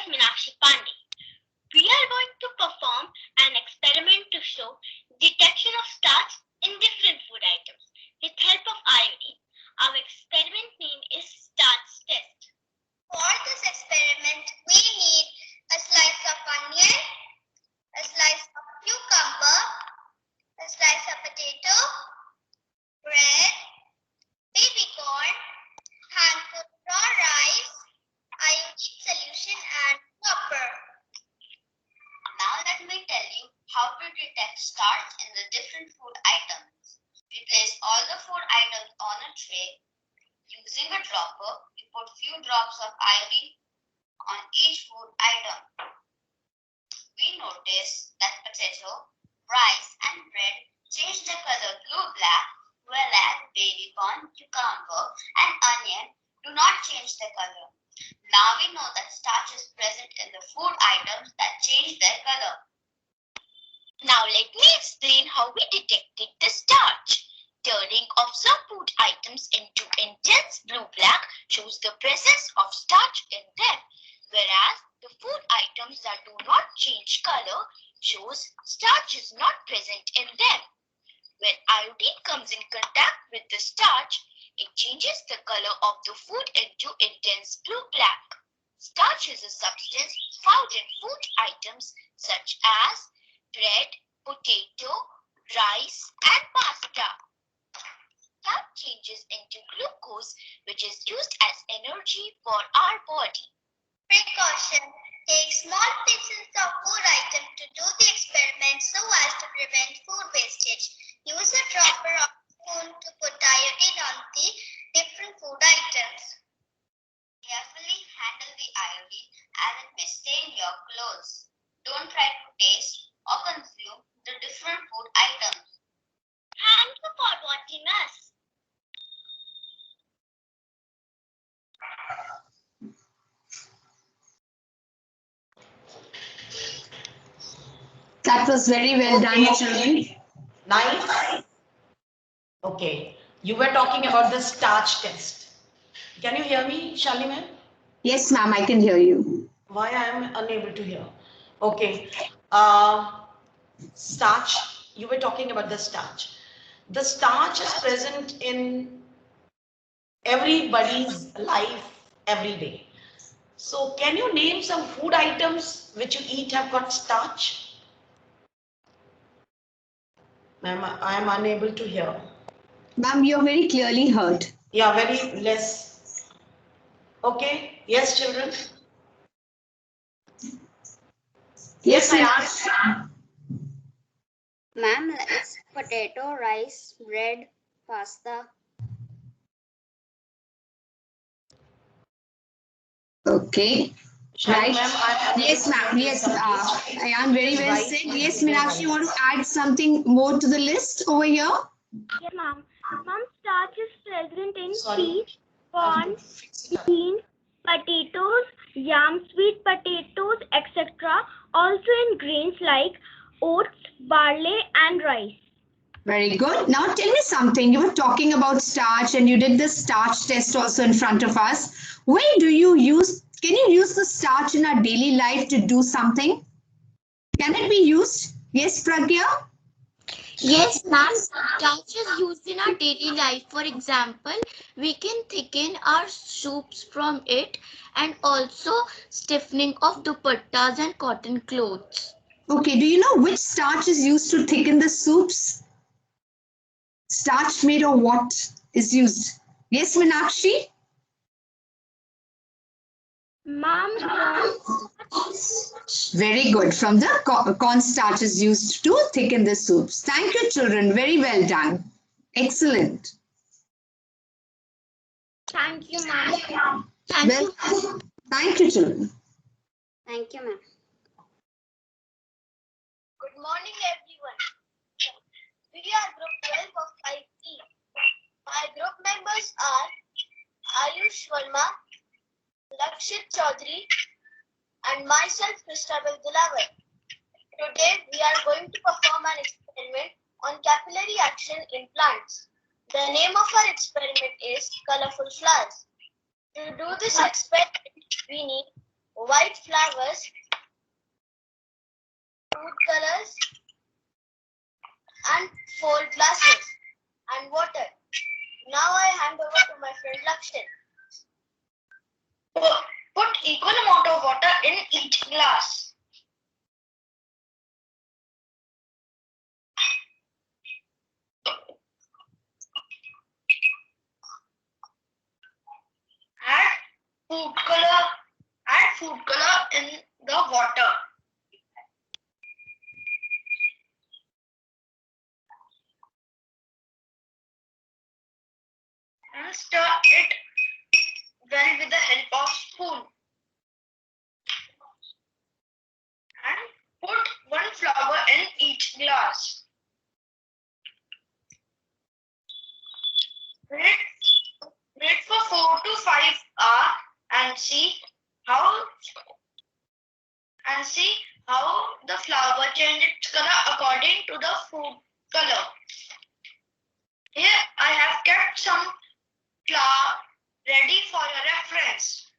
Meenakshi Pandey. We are going to perform an experiment to show detection of starch in different food items with help of iodine. Our experiment name is Starch Test. For this experiment, we need a slice of onion, a slice of cucumber, a slice of potato, bread, baby corn, handful of raw rice, iodine solution, and copper. Now let me tell you how to detect starch in the different food items. We place all the food items on a tray. Using a dropper, we put few drops of iodine on each food item. We notice that potato, rice, and bread change the color blue-black, whereas baby corn, cucumber, and onion do not change their color. Now we know that starch is present in the food items that change their color. Now let me explain how we detected the starch. Turning of some food items into intense blue-black shows the presence of starch in them, whereas the food items that do not change color shows starch is not present in them. When iodine comes in contact with the starch, it changes the color of the food into intense blue-black. Starch is a substance found in food items such as bread, potato, rice, and pasta. Starch changes into glucose, which is used as energy for our body. Precaution: take small pieces of food item to do the experiment so as to prevent food wastage. Use a dropper or spoon to put iodine on the different food items. Carefully handle the iodine as it may stain your clothes. Don't try to taste or consume the different food items. Thank you for watching us. That was very well done, children. Nice. Okay. You were talking about the starch test. Can you hear me, Shalini ma'am? Yes, ma'am, I can hear you. Why I am unable to hear? Okay. Starch. You were talking about the starch. The starch is present in everybody's life every day. So can you name some food items which you eat have got starch? Ma'am, I am unable to hear. Ma'am, you're very clearly heard. Yeah, very less. Okay. Yes, children. Yes, I ma'am. asked. Ma'am, it's potato, rice, bread, pasta. Okay. Shani Right. ma'am, Yes, ma'am. Yes, I am very well said. Yes, Meenakshi, you want to add something more to the list over here? Yes, ma'am. Ma'am, starch is present in Sorry. peas, corn, beans, potatoes, yam, sweet potatoes, etc. Also in grains like oats, barley, and rice. Very good. Now tell me something. You were talking about starch and you did the starch test also in front of us. Where do you use, can you use the starch in our daily life to do something? Can it be used? Yes, Pragya? Yes, ma'am. Starch is used in our daily life. For example, we can thicken our soups from it and also stiffening of dupattas and cotton clothes. Okay, do you know which starch is used to thicken the soups? Starch made of what is used? Yes, Meenakshi? Ma'am, Very good. From the corn starch is used to thicken the soups. Thank you, children. Very well done. Excellent. thank you, ma'am. Thank you. Thank you, children. Thank you, ma'am. Good morning, everyone. We are group 12 of 5E. My group members are Ayush Verma, Lakshit Chaudhary, and myself, Christabel Dilawar. Today, we are going to perform an experiment on capillary action in plants. The name of our experiment is Colorful Flowers. To do this experiment, we need white flowers, food colors, and 4 glasses, and water. Now I hand over to my friend Lakshin. Put equal amount of water in each glass. Add food color in the water. And stir it well with the help of spoon. And put 1 flower in each glass. Wait for 4 to 5 hours and see how the flower changes its color according to the food color. Here I have kept some flour ready for your reference.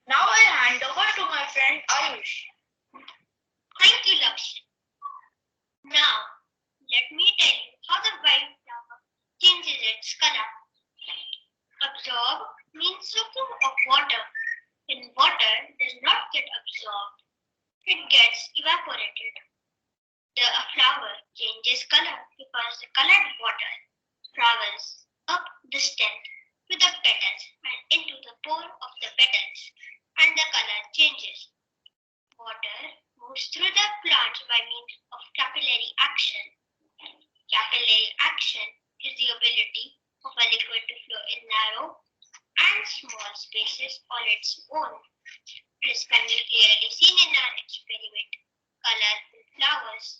Now I hand over to my friend Ayush. Thank you, Lakshin. Now, let me tell you how the white flower changes its color. Absorb means soaking of water. When water does not get absorbed, it gets evaporated. The flower changes color because the colored water travels up the stem to the petals and into the pore of the petals, and the color changes. Water moves through the plant by means of capillary action. Capillary action is the ability of a liquid to flow in narrow and small spaces on its own. This can be clearly seen in our experiment. Colorful flowers.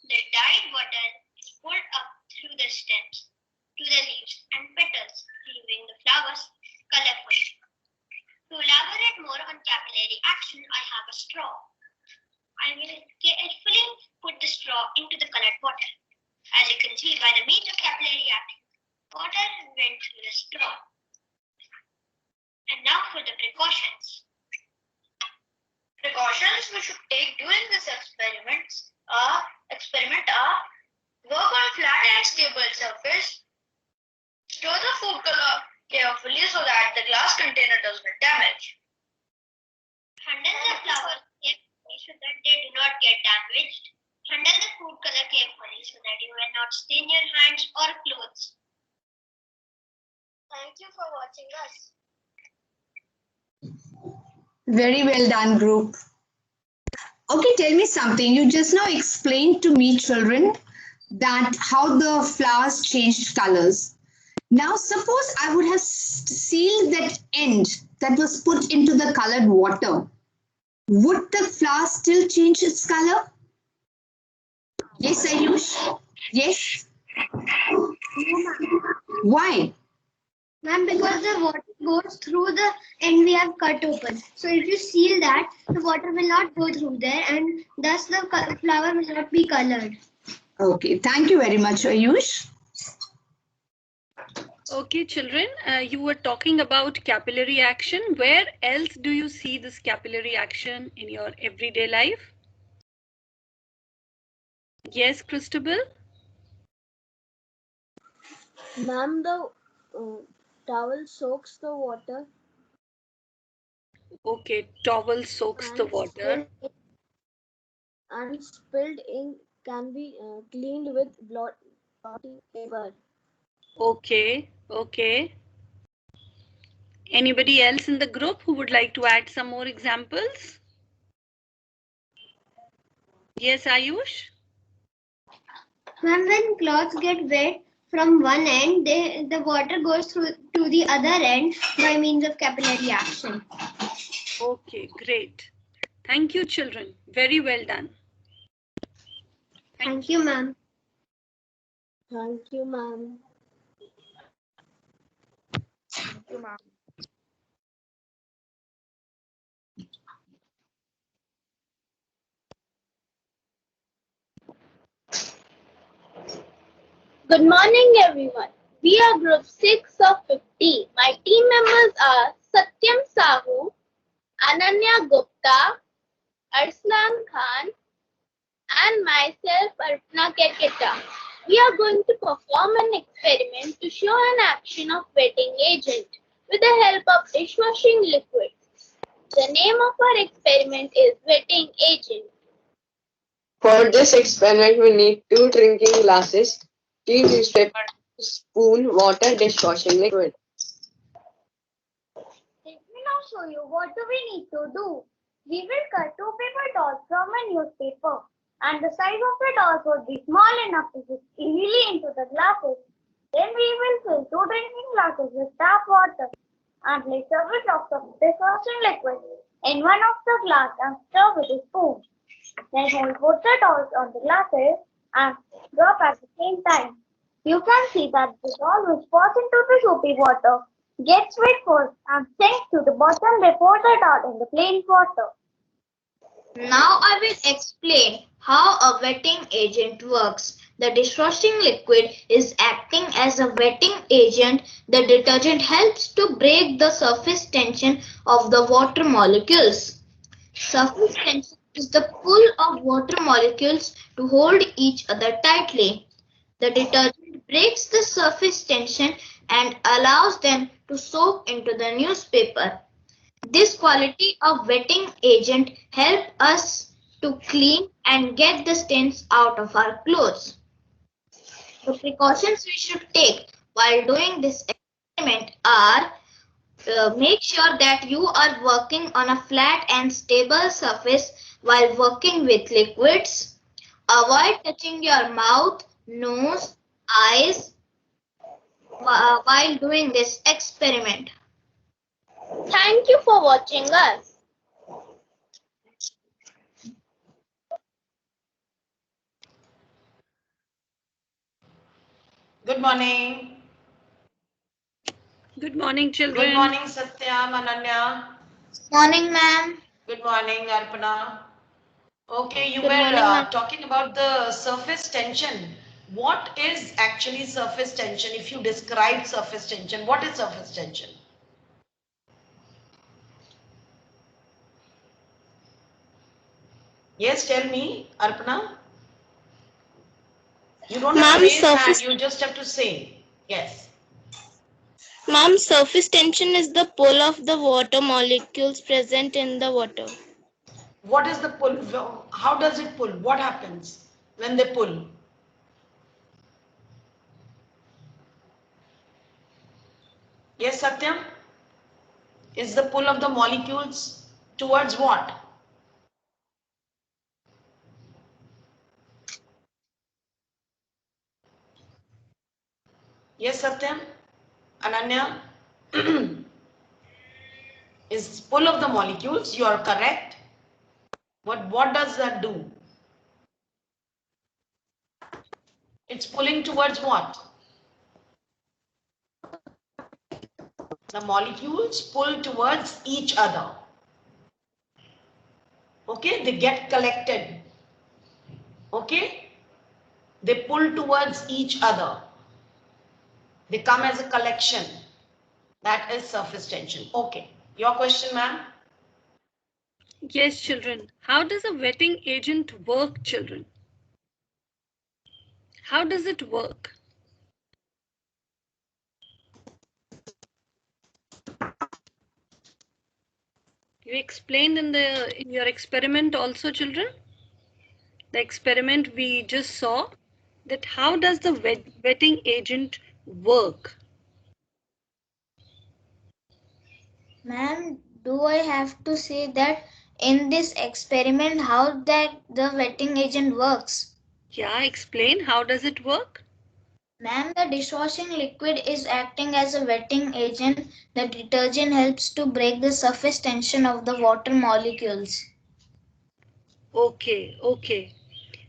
The dyed water is pulled up through the stems to the leaves and petals, leaving the flowers colorful. To elaborate more on capillary action, I have a straw. I will carefully put the straw into the colored water. As you can see, by the means of capillary action, water went through the straw. And now for the precautions. Precautions we should take during this experiment are work on flat and stable surface, store the food color carefully so that the glass container does not damage. Handle the flowers carefully so that they do not get damaged. Handle the food color carefully so that you will not stain your hands or clothes. Thank you for watching us. Very well done, group. Okay, tell me something. You just now explained to me, children, that how the flowers changed colors. Now, suppose I would have sealed that end that was put into the colored water. Would the flower still change its color? Yes, Ayush? Yes? Why? Ma'am, because the water goes through the end we have cut open. So if you seal that, the water will not go through there and thus the flower will not be colored. Okay, thank you very much, Ayush. Okay, children, you were talking about capillary action. Where else do you see this capillary action in your everyday life? Yes, Christabel? Ma'am, the towel soaks the water. Okay, towel soaks the water. And spilled ink can be cleaned with blotting paper. Okay, okay. Anybody else in the group who would like to add some more examples? Yes, Ayush? Ma'am, when cloths get wet from one end, the water goes through to the other end by means of capillary action. Okay, great. Thank you, children. Very well done. Thank you, ma'am. Thank you, ma'am. Thank you, ma'am. Good morning, everyone. We are group 6 of 50. My team members are Satyam Sahu, Ananya Gupta, Arslan Khan, and myself, Arpana Kerketa. We are going to perform an experiment to show an action of wetting agent with the help of dishwashing liquid. The name of our experiment is wetting agent. For this experiment, we need 2 drinking glasses, clean newspaper, spoon, water, dishwashing liquid. Let me now show you what do we need to do. We will cut 2 paper dolls from a newspaper, and the size of the dolls would be small enough to fit easily into the glasses. Then we will fill 2 drinking glasses with tap water and place several drops of dishwashing liquid in one of the glass and stir with a spoon. Then hold both the dolls on the glasses and drop at the same time. You can see that the doll which falls into the soapy water gets wet first and sinks to the bottom before the doll in the plain water. Now I will explain how a wetting agent works. The dishwashing liquid is acting as a wetting agent. The detergent helps to break the surface tension of the water molecules. Surface tension is the pull of water molecules to hold each other tightly. The detergent breaks the surface tension and allows them to soak into the newspaper. This quality of wetting agent helps us to clean and get the stains out of our clothes. The precautions we should take while doing this experiment are make sure that you are working on a flat and stable surface while working with liquids. Avoid touching your mouth, nose, eyes while doing this experiment. Thank you for watching us. Good morning. Good morning, children. Good morning, Satyam, Ananya. Morning, ma'am. Good morning, Arpana. Okay, you Good were morning, ma'am. talking about the surface tension. What is actually surface tension? If you describe surface tension, what is surface tension? Yes, tell me, Arpana. You don't have to raise hand, you just have to say. Yes. Ma'am, surface tension is the pull of the water molecules present in the water. What is the pull? How does it pull? What happens when they pull? Yes, Satyam? Is the pull of the molecules towards what? Yes, Satyam? Ananya? Is pull of the molecules, you are correct. What does that do? It's pulling towards what? The molecules pull towards each other. Okay, they get collected. Okay, they pull towards each other. They come as a collection. That is surface tension. Okay, your question, ma'am? Yes, children. How does a wetting agent work, children? How does it work? You explained in your experiment also, children. The experiment we just saw, that how does the wetting agent work? Ma'am, do I have to say that in this experiment how that the wetting agent works? Yeah, explain. How does it work? Ma'am, the dishwashing liquid is acting as a wetting agent. The detergent helps to break the surface tension of the water molecules. Okay, okay.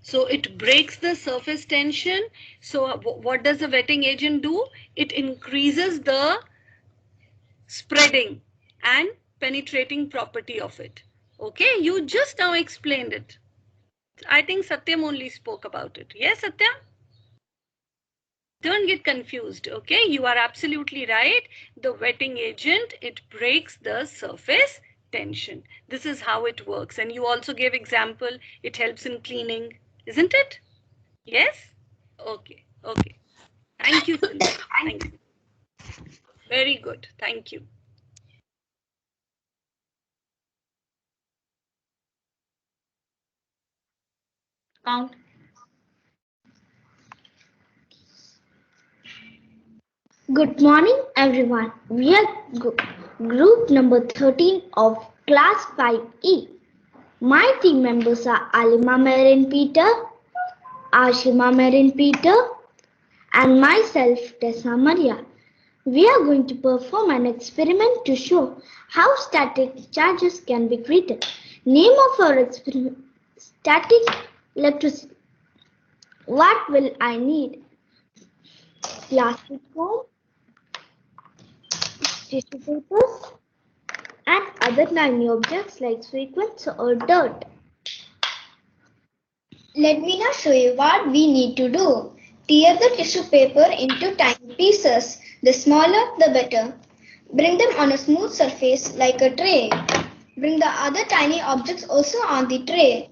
So it breaks the surface tension. So what does the wetting agent do? It increases the spreading and penetrating property of it. Okay, you just now explained it. I think Satyam only spoke about it. Yes, Satyam? Don't get confused, okay? You are absolutely right. The wetting agent, it breaks the surface tension. This is how it works. And you also gave example, it helps in cleaning, isn't it? Yes? Okay, okay. Thank you, children. Thank you. Very good. Thank you. Count. Good morning, everyone. We are group number 13 of class 5E. My team members are Alima Marin Peter, Ashima Marin Peter, and myself, Tessa Maria. We are going to perform an experiment to show how static charges can be created. Name of our experiment: static electricity. What will I need? Plastic foam, tissue papers, and other tiny objects like sequins or dirt. Let me now show you what we need to do. Tear the tissue paper into tiny pieces. The smaller, the better. Bring them on a smooth surface like a tray. Bring the other tiny objects also on the tray.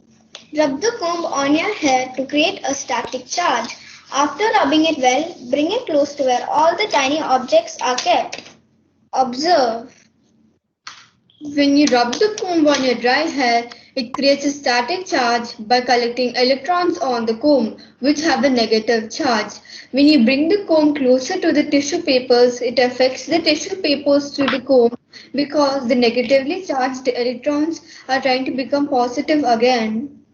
Rub the comb on your hair to create a static charge. After rubbing it well, bring it close to where all the tiny objects are kept. Observe. When you rub the comb on your dry hair, it creates a static charge by collecting electrons on the comb, which have a negative charge. When you bring the comb closer to the tissue papers, it affects the tissue papers through the comb because the negatively charged electrons are trying to become positive again.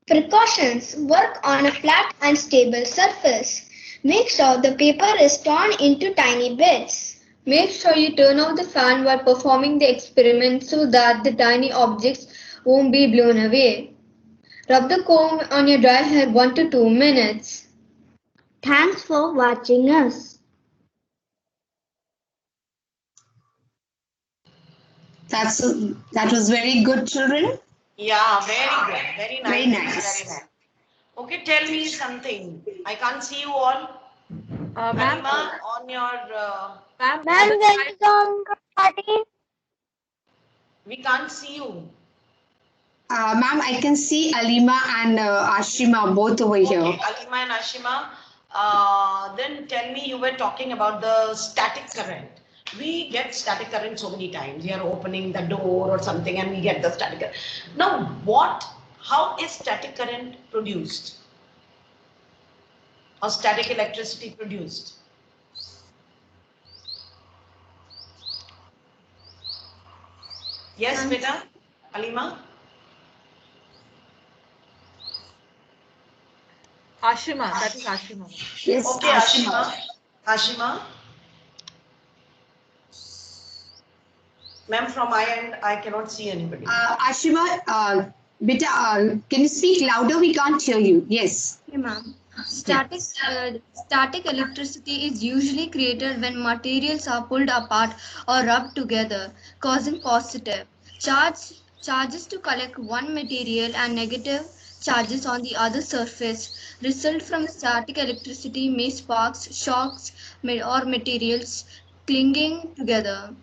Precautions: work on a flat and stable surface. Make sure the paper is torn into tiny bits. Make sure you turn off the fan while performing the experiment so that the tiny objects won't be blown away. Rub the comb on your dry hair 1 to 2 minutes. Thanks for watching us. That was very good, children. Yeah, very good. Very nice. Very nice. Very nice. Okay, tell me something. I can't see you all. Alima, on your... Ma'am, when is on starting? we can't see you. Ma'am, I can see Alima and Ashima both over here. Okay, Alima and Ashima, then tell me, you were talking about the static current. We get static current so many times. We are opening the door or something and we get the static current. Now, how is static current produced? Or static electricity produced? Yes, beta? Alima? Ashima, that is Ashima. Yes, Okay, Ashima. Ashima? Ma'am, from my end, I cannot see anybody. Ashima, beta, can you speak louder? We can't hear you. Yes. Okay, ma'am. Static electricity is usually created when materials are pulled apart or rubbed together, causing positive charges to collect one material and negative charges on the other surface. Result from static electricity may sparks, shocks, or materials clinging together.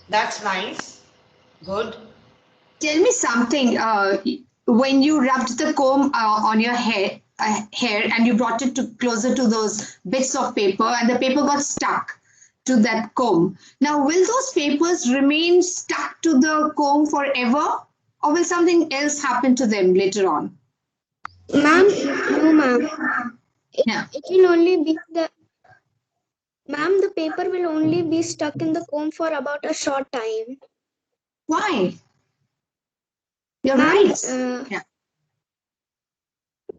That's nice. Good. Tell me something. When you rubbed the comb on your hair and you brought it closer to those bits of paper and the paper got stuck to that comb. Now, will those papers remain stuck to the comb forever or will something else happen to them later on? Ma'am, no ma'am. It will only be the paper will only be stuck in the comb for about a short time. Why? You're right. Yeah.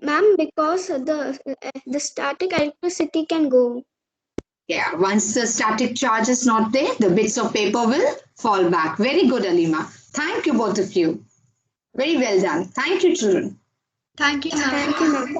Ma'am, because the static electricity can go. Yeah, once the static charge is not there, the bits of paper will fall back. Very good, Alima. Thank you, both of you. Very well done. Thank you, children. Thank you, ma'am. Thank you, ma'am.